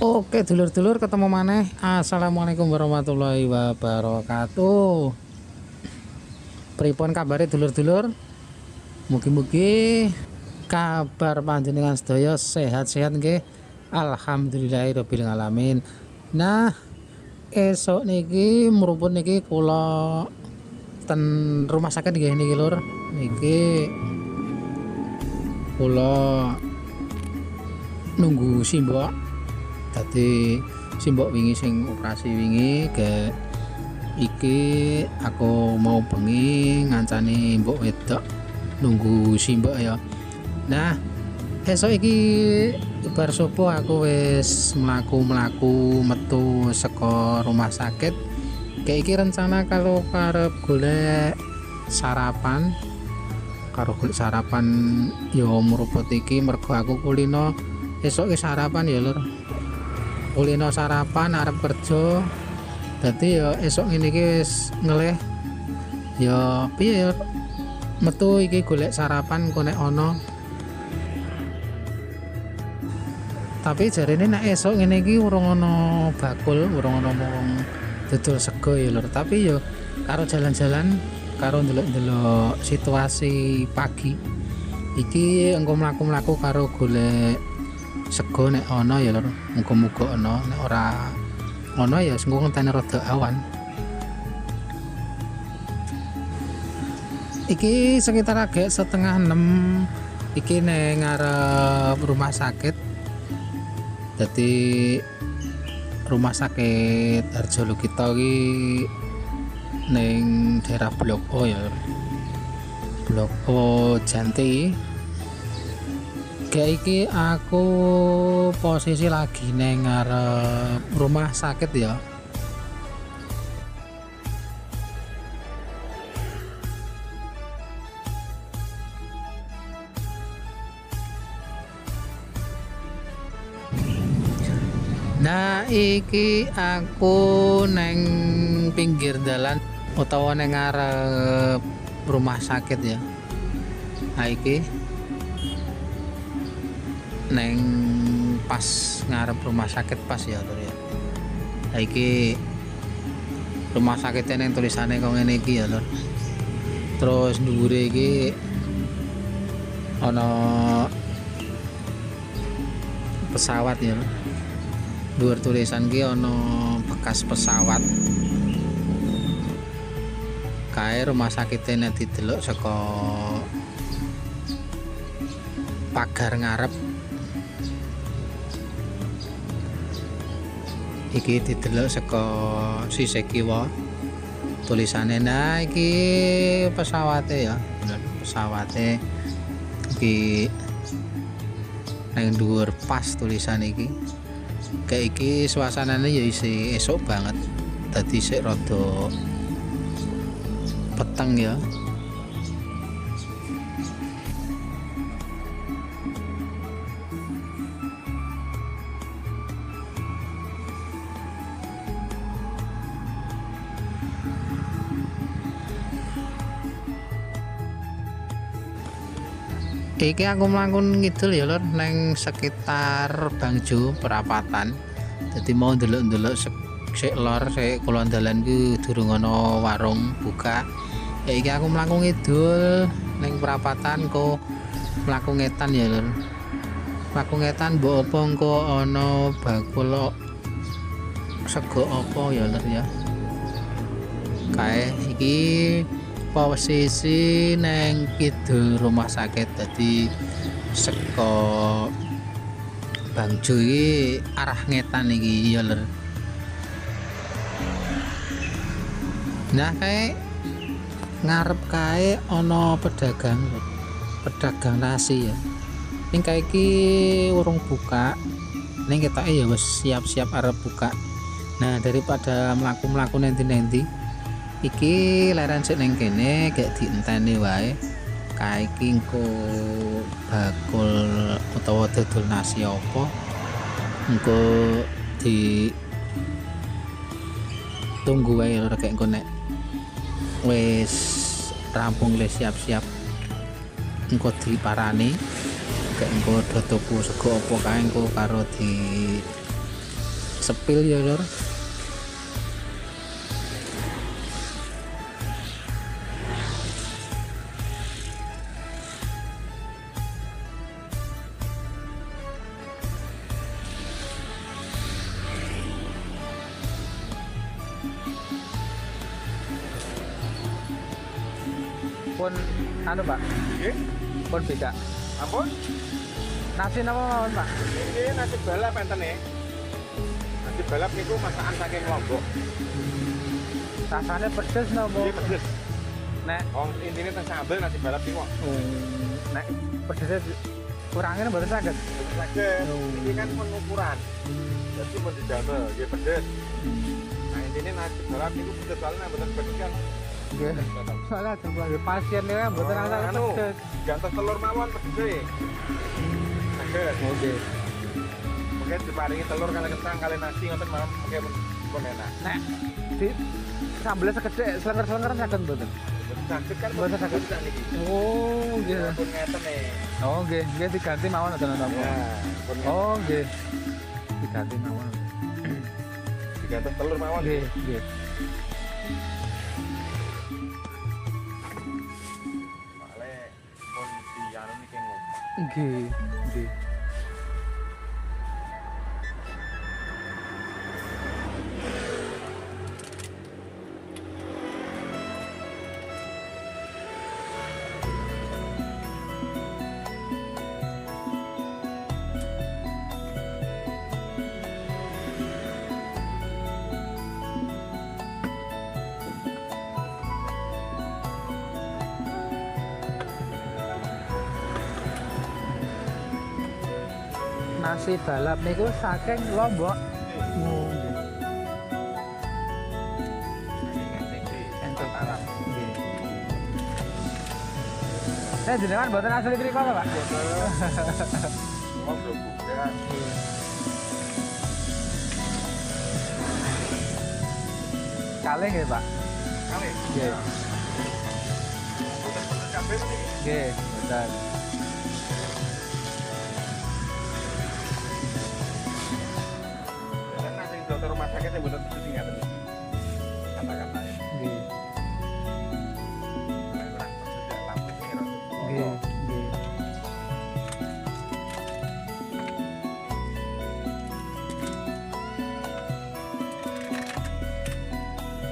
Oke dulur-dulur, ketemu maneh. Assalamualaikum warahmatullahi wabarakatuh. Pripun kabare dulur-dulur? Mugi-mugi kabar panjenengan sedaya sehat-sehat nggih. Alhamdulillahirabbil alamin. Nah, esok niki mrupun niki kula ten rumah sakit nggih niki lur. Niki kula nunggu simbok. Dadi simbok wingi sing operasi wingi ge iki aku mau bengi ngancani mbok wedok nunggu simbok ya. Nah, esok iki bar subuh aku wis mlaku metu saka rumah sakit. Kayak iki rencana kalau karep golek sarapan ya mruput iki mergo aku kulino esok ke sarapan ya lur. Kulino sarapan arep kerja. Dadi ya esok ngene iki wis ngelih. Ya piye ya metu iki golek sarapan kok nek ana. Tapi jarene nek esok ngene iki urung ana bakul, urung ana wong dodol sego ya lur. Tapi ya karo jalan-jalan karo ndelok-ndelok situasi pagi iki engko mlaku-mlaku karo golek sego nek ana ya lur. Muga-muga ana, nek ora ana ya engko ngenteni rada awan. Iki sekitar agak 5:30 iki nang ngarep rumah sakit. Dadi rumah sakit Harjolukito iki ning daerah Blok O ya. Blok O Janti. Kayak iki aku posisi lagi neng ngarep rumah sakit ya. Nah, iki aku neng pinggir dalan utawa neng ngarep rumah sakit ya. Nah, iki neng pas ngarep rumah sakit pas ya lur ya. Nah, iki rumah sakitnya neng tulisannya kok ngene iki ya lur. Terus dhuwure iki ana pesawat ya lur. Dhuwur tulisan iki ana bekas pesawat. Kae rumah sakitnya nek didelok saka pagar ngarep iki didelok saka sisih kiwa tulisane. Nah iki pesawate ya, bener pesawate iki nang dhuwur pas tulisan iki. Kayak iki suasanane ya isi esok banget, dadi sik rada peteng ya. Iki aku mlaku ngidul ya lur neng sekitar Bangjo perapatan. Jadi mau ndelok-ndelok sik lor sik kula dalan ku durung ana warung buka. Ya iki aku mlaku ngidul neng perapatan kok mlaku ngetan ya lur. Mlaku ngetan mbok apa engko ana bakul sego apa ya lur ya. Kae iki posisi neng kidul rumah sakit. Dadi saka Bangjo iki arah ngetan iki ya lur. Nah kae ngarep kae ana pedagang nasi ya. Ning kae iki urung buka. Ning ketoke ya wis siap-siap arep buka. Nah daripada mlaku-mlaku nanti iki leren sik ning kene gek dienteni wae. Kae iki engko bakul utawa dodol nasi apa engko di tunggu wae lho kayak engko nek wis rampung le siap-siap engko diparani kayak engko do tuku sego apa kae engko karo di sepil ya lor. Pun anu Pak, Nggih. pun beda. Ampun. Nasi napa mawon Pak? Ini nasi balap enten nih. Nasi balap niku masakan saking Lombok. Rasanya pedes napa? Ini pedes. Nek Oh, intine teng sambel nasi balap niku. nek pedesnya kurangin mboten saged. Saged. Ini kan pengukuran. Jadi mau didamel, nggih pedes. Nah, intine nasi balap niku pedes soalnya mboten pedes kan. Nggih. Soalnya jumlah pasien niku mboten rasa anu, pedes. gantos telur mawon pedese. Saged. Oke. Mungkin diparingi telur kali kentang kali nasi ngoten mawon mungkin pun enak. Nek di sambelnya sekedhik selenger-selenger saged mboten? Mboten saged kan Mboten saged. sak niki. Oh, nggih. Pun ngeten nih. Oh, nggih, nggih diganti mawon ngoten napa? Ya, pun ngeten. Oh, nggih. Diganti mawon. Digantos telur mawon. Nggih, nggih. Soale pun dianu niki ngomong. Nggih, nggih. Nasi balap niku saking Lombok. Oh, nggih. Entuk Arab. Nggih. Jenengan mboten asli mriko lho, Pak? Oh, belum buka. Kalih nggih, Pak. Kali. Nggih. Udah kabeh niki. Nggih, mboten. Dan nasi dokter rumah sakit yang bener mesti ngaten iki. Kata-katanya. Nggih. Nek ora sejak lampu iki ora. Nggih, nggih.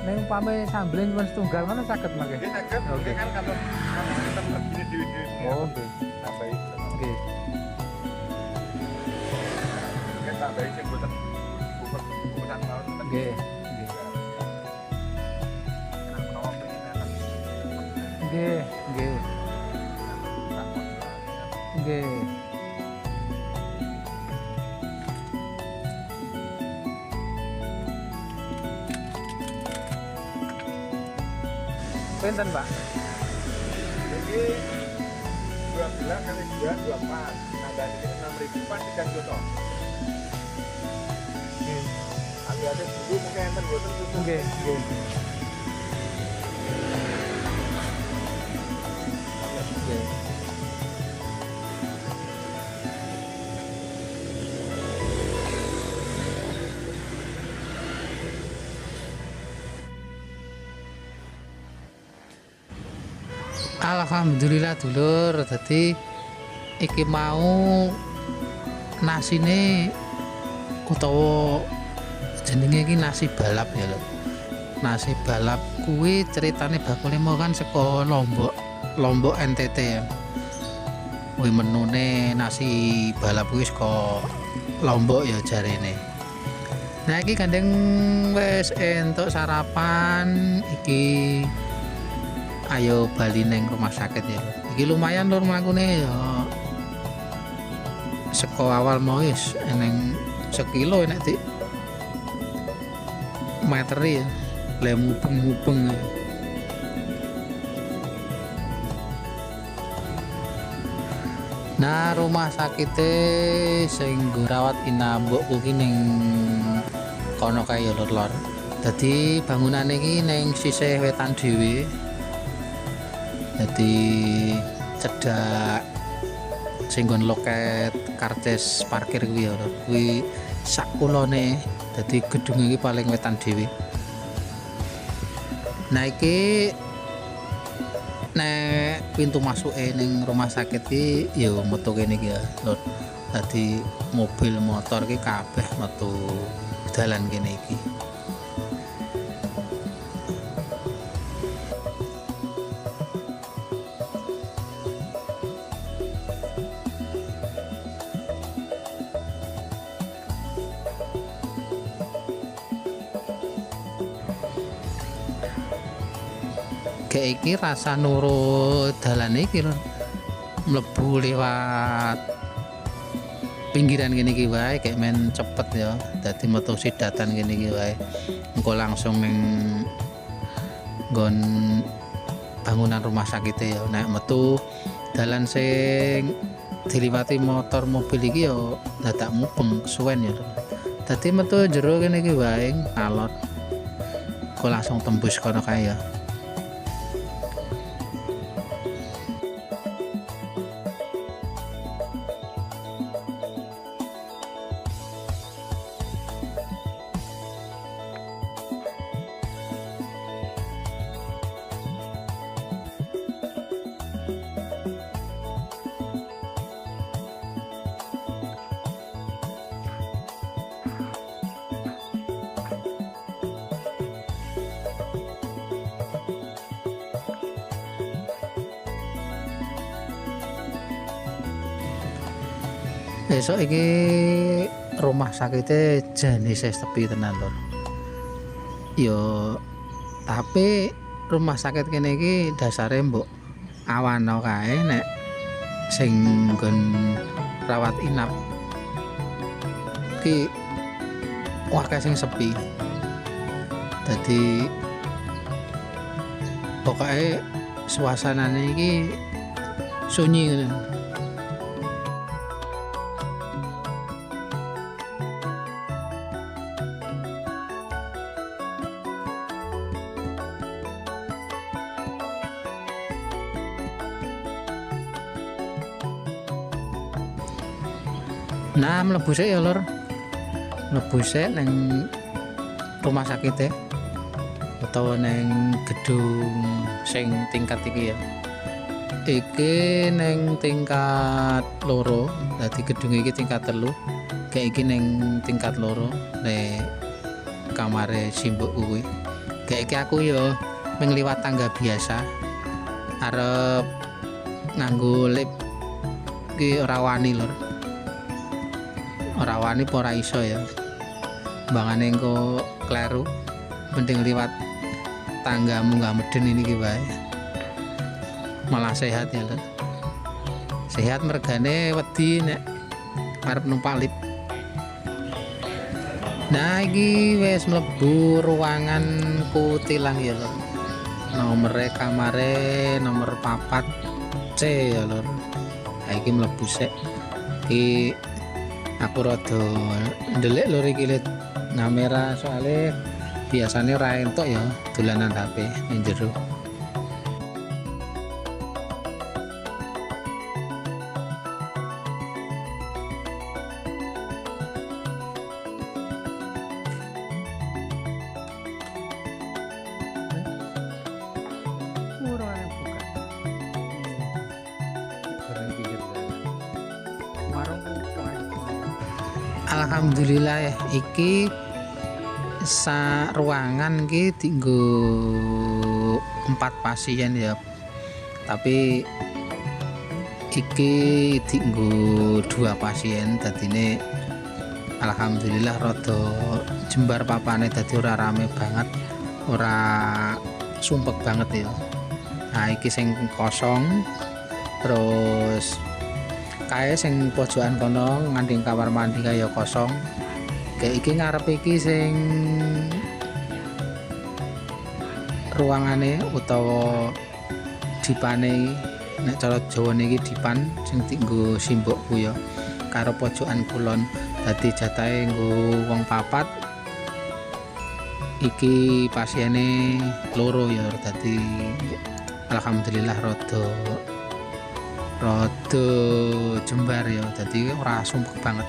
Nek umpame sambelin pun setunggal ngono saged mangke. Ini saged. Oke. Kan kantor kita begini dewe-dewe. Oh, nggih. Tambahi. Nggih. Kan tambahi sing boten bukan tahun. Nggih, nggih. Kenapa menawa penginatan. Nggih, nggih. Nggih. Pinten, Pak? Jadi 12 kali 2 24. Nambah dikit 6.000 pas 3 juta. Ada dulu mungkin enten boten tutup. Nggih, nggih. Nggih. Alhamdulillah dulur, dadi iki mau nasine utawa jenenge iki nasi balap ya lho. Nasi balap kuwi ceritane bakule mau kan saka Lombok NTT ya. Kuwi menune nasi balap kuwi saka Lombok ya jarene. Nah iki gandeng wis entuk sarapan iki ayo bali neng rumah sakit ya. Iki lumayan lur mlakune ya. Seko awal mau wis eneng sekilo enek dik materi ya. Le mubeng-mubeng. Nah rumah sakite sing nggo rawat inap mbokku ki ning kono kae ya lur. Dadi bangunane iki ning sisih wetan dhewe. Jadi cedak sing nggon loket karcis parkir kuwi ya kuwi sak kulone Dadi gedung iki paling wetan dhewe. Nah iki nek pintu masuke ning rumah sakit iki ya metu kene iki ya Lur. Dadi mobil motor iki kabeh metu dalan kene iki. Kayak iki rasa nurut dalan iki lho, mlebu lewat pinggiran gini iki wae kayak men cepet ya. Dadi metu sidatan gini iki wae. Engko langsung ning nggon bangunan rumah sakit ya. Nek metu dalan sing diliwati motor mobil iki ya dadak mubeng suwen ya. Dadi metu jero kene iki wae alot. Engko langsung tembus kono kae ya. Besok iki rumah sakitnya jenis sepi tenan lur. Yo tapi rumah sakit kene iki dasare mbok awano kae nek sing nggon rawat inap ki akeh sing sepi. Dadi pokoke suasanane iki sunyi ngono. Nah, mlebu sik ya lur. Mlebu sik nang rumah sakit utawa nang gedung sing tingkat iki ya. Iki nang tingkat loro, dadi gedung iki tingkat telu. Kayak iki nang tingkat loro nek kamare simbok kuwi. Kayak iki aku ya mengliwat tangga biasa. Arep nganggo lift ki ora wani lur. Ora wani ora iso ya. Mbangane engko kleru mending liwat tangga munggah meden ini ki wae. Malah sehat ya lho. Sehat mergane wedi nek arep numpak lift. Nah iki wis mlebu ruangan kutilang ya lho. Nomere kamare nomor 4C ya lho. Ha iki mlebu sik. Iki aku rada ndelik lho iki kamera soalnya biasanya ora entuk ya dolanan HP ning jero. Alhamdulillah ya, iki sa ruangan iki dienggo 4 pasien ya. Tapi iki dienggo 2 pasien, dadine alhamdulillah rada jembar papane dadi ora rame banget, ora sumpek banget ya. Nah iki sing kosong, terus kae sing pojokan kono nganding kamar mandi kaya kosong. Kayak iki ngarep iki sing ruangane utawa dipane, nek cara Jawane iki dipan sing dienggo simbokku ya karo pojokan kulon. Dadi jatahe nggo wong 4. Iki pasiene loro ya, dadi alhamdulillah rada jembar ya, dadi ora sumpek banget.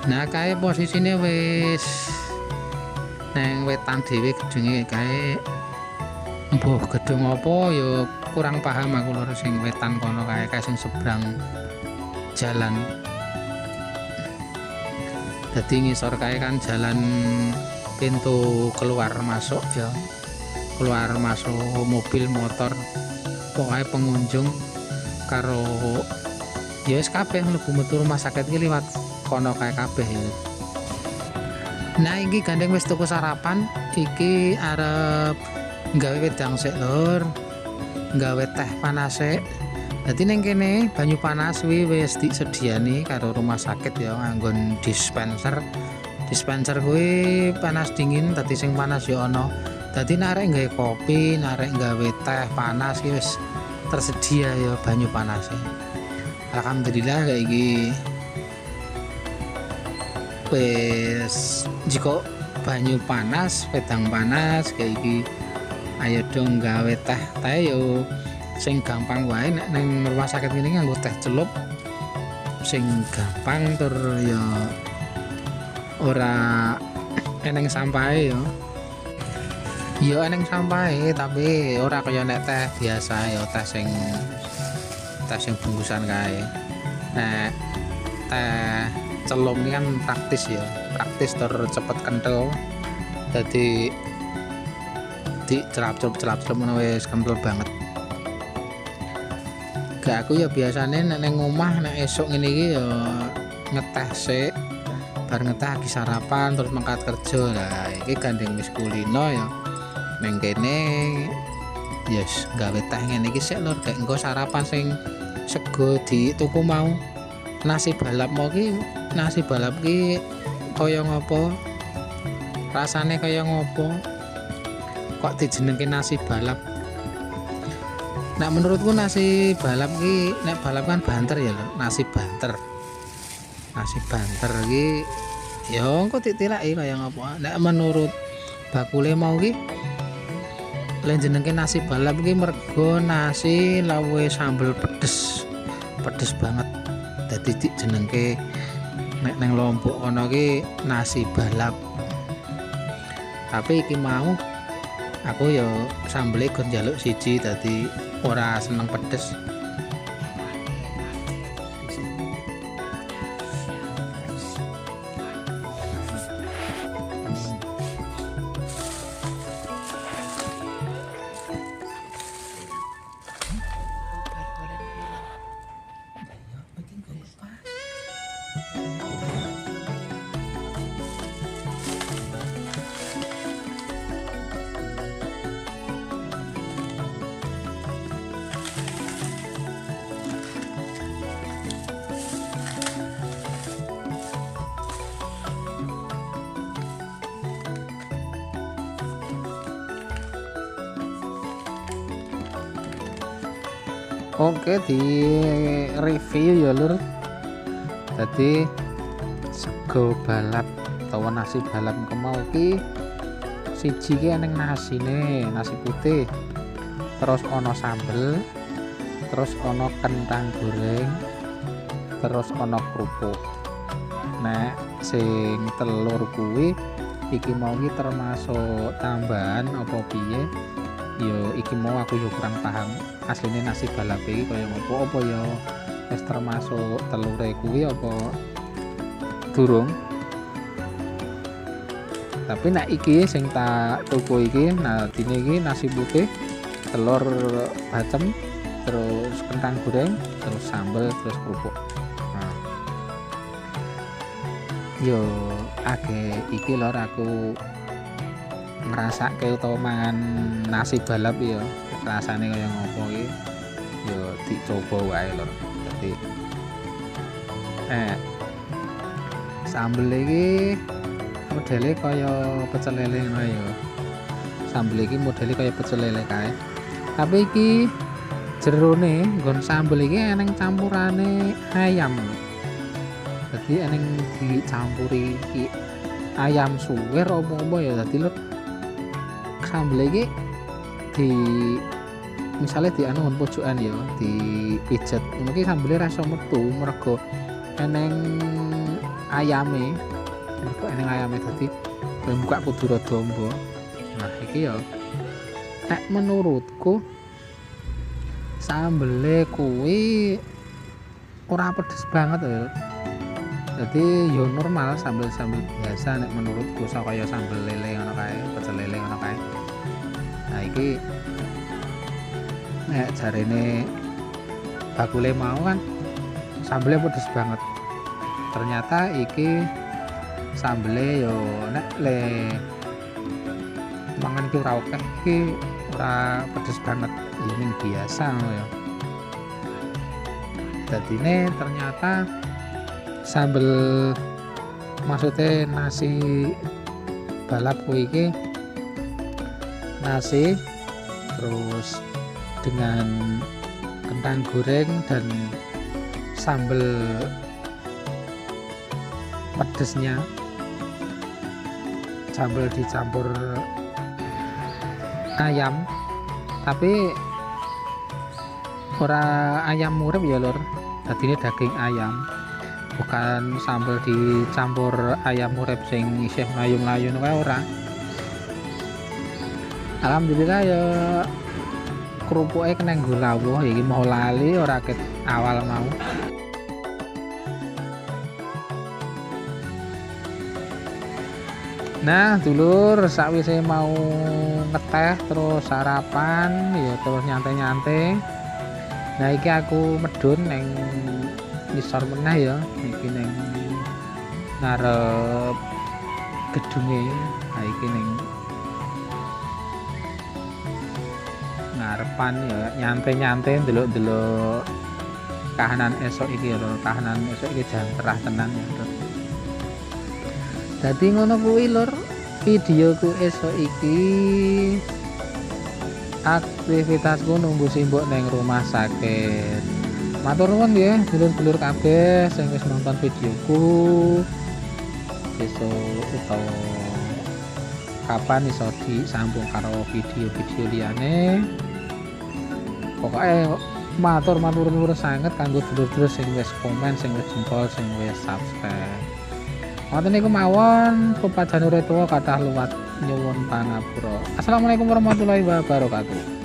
Nah kae posisine wis neng wetan dhewe gedenge kae mbuh gedung apa ya kurang paham aku lho sing wetan kono kae sing seberang jalan. Dadi ngisor kae kan jalan pintu keluar masuk ya. Keluar masuk mobil motor pokoknya pengunjung karo ya wis kabeh mlebu metu rumah sakit iki liwat kono kae kabeh ya. Nah iki gandeng wis tuku sarapan, iki arep gawe wedang sik lur, gawe teh panas sik. Dadi ning kene banyu panas kuwi wis disediani karo rumah sakit ya nganggon dispenser. Dispenser kuwi panas dingin, dadi sing panas ya ana. Dadi nek arek gawe kopi, nek arek gawe teh panas iki wis tersedia ya banyu panas. Alhamdulillah kayak iki wis jika banyu panas, wedang panas kayak iki ayo dong gawe teh yo sing gampang wae nek nang rumah sakit ini nganggo teh celup sing gampang tur ya ora eneng sampahe yo eneng sampahe tapi ora kaya nek teh biasa yo teh sing bungkusan kae. Nek teh celup ini kan praktis ya, praktis tur cepet kental. Jadi di celap-celup ngono wis kental banget. Gak aku ya biasane nek ning omah nek esuk ngene iki ya ngeteh sik. Bar ngeteh lagi sarapan terus mangkat kerja. Lah iki gandeng wis kulino ya. Ning kene yes gawe teh ngene iki sik lur gak engko sarapan sing sego di tuku mau. Nasi balap mau ki nasi balap ki kaya ngopo, rasane kaya ngopo kok dijenengke nasi balap. Nah menurutku nasi balap ki nek balap kan banter ya lho, nasi banter ki ya engko ditilaki kaya ngopo. Nek menurut bakule mau ki len jenengke nasi balap ki mergo nasi lawe sambel pedes banget. Dadi jenengke nek neng Lombok kono ki nasi balap. Tapi iki mau aku ya sambele gon njaluk siji dadi ora seneng pedes. Oke di review ya lur. Jadi sego balap atau nasi balap kemau ki siji ki eneng nasine, nasi putih. Terus ono sambel, terus ono kentang goreng, terus ono kerupuk. Nek sing telur kuwi iki mau ki termasuk tambahan apa piye? Yo iki mau aku yo kurang paham aslinya nasi balap iki kaya ngopo, apa yo wis termasuk telure kuwi apa durung. Tapi nek iki sing tak tuku iki nah dine iki nasi putih, telur bacem, terus kentang goreng, terus sambel, terus kerupuk. Nah. Yo agek iki lor aku ngrasake utawa mangan nasi balap ya rasane kaya ngopo iki ya dicoba wae lho. Dadi sambel iki modele kaya pecel lele ngono ya. Sambel iki modele kaya pecel lele kae. Tapi iki jerone nggon sambel iki eneng campurane ayam. Dadi eneng dicampuri iki ayam suwir apa-apa ya dadi lho sambel iki di misalnya di anu pojokan ya di pijet mungkin sambelnya rasa metu mergo eneng ayame, mergo ning ayame dadi buka kudu rada amba. Nah iki ya nek menurutku sambele kuwi ora pedes banget ya. Jadi yo normal sambel-sambel biasa nek menurutku kaya sambel lele ngono kae, pecel lele ngono kae. Nah iki nek jarene bakule mau kan sambelnya pedes banget. Ternyata iki sambele yo nek le mangan iki ora akeh iki ora pedes banget. Ini biasa ya. Dadine ternyata sambel maksudnya nasi balap kuwi iki nasi terus dengan kentang goreng dan sambel pedesnya, sambel dicampur ayam, tapi ora ayam urip ya lur, dadine daging ayam, bukan sambel dicampur ayam urip sing isih mlayu-mlayu kae ora. Alhamdulillah ya kerupuke kena nggo lawuh iki mau lali ora ket awal mau. Nah dulur sakwise mau ngeteh terus sarapan ya terus nyantai-nyantai. Nah iki aku medun neng ngisor meneh ya iki neng ngarep gedunge. Nah iki neng ngarepan ya nyantai-nyantai ndelok-ndelok kahanan esok iki lho, kahanan esok iki jan cerah tenan ya lho. Dadi ngono kuwi lur, videoku esok iki aktivitasku nunggu simbok neng rumah sakit. Matur nuwun nggih dulur-dulur kabeh sing wis nonton videoku. Besok utawa kapan iso disambung karo video-video liyane. Pokoknya matur nuwun sanget kanggo dulur-dulur sing wis komen, sing wis jempol, sing wis subscribe. Wonten niku mawon Bapak Janure tuwa kathah luwat nyuwun pangapura. Assalamualaikum warahmatullahi wabarakatuh.